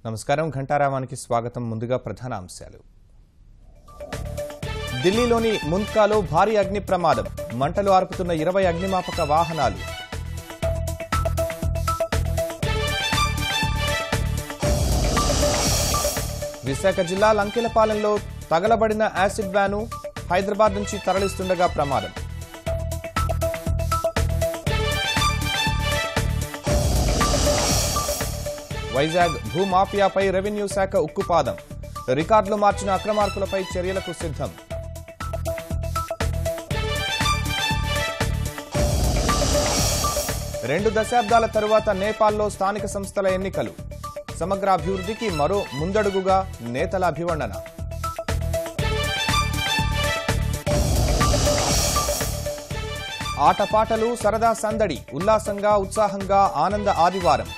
నమస్కారం ఘంటారావానికి స్వాగతం. ముందుగా ప్రధాన అంశాలు. ఢిల్లీలోని ముంద్కాలో భారీ అగ్ని ప్రమాదం, మంటలు ఆర్పుతున్న 20 అగ్నిమాపక వాహనాలు. విశాఖ జిల్లా లంకెలపాలెంలో తగలబడిన యాసిడ్ వ్యాను హైదరాబాద్ నుంచి తరలిస్తుండగా ప్రమాదం. వైజాగ్ భూమాఫియాపై రెవెన్యూ శాఖ ఉక్కుపాదం, రికార్డులు మార్చిన అక్రమార్కులపై చర్యలకు సిద్ధం. రెండు దశాబ్దాల తరువాత నేపాల్లో స్థానిక సంస్థల ఎన్నికలు, సమగ్ర అభివృద్ధికి మరో ముందడుగుగా నేతల అభివర్ణన. ఆటపాటలు, సరదా సందడి, ఉల్లాసంగా ఉత్సాహంగా ఆనంద ఆదివారం.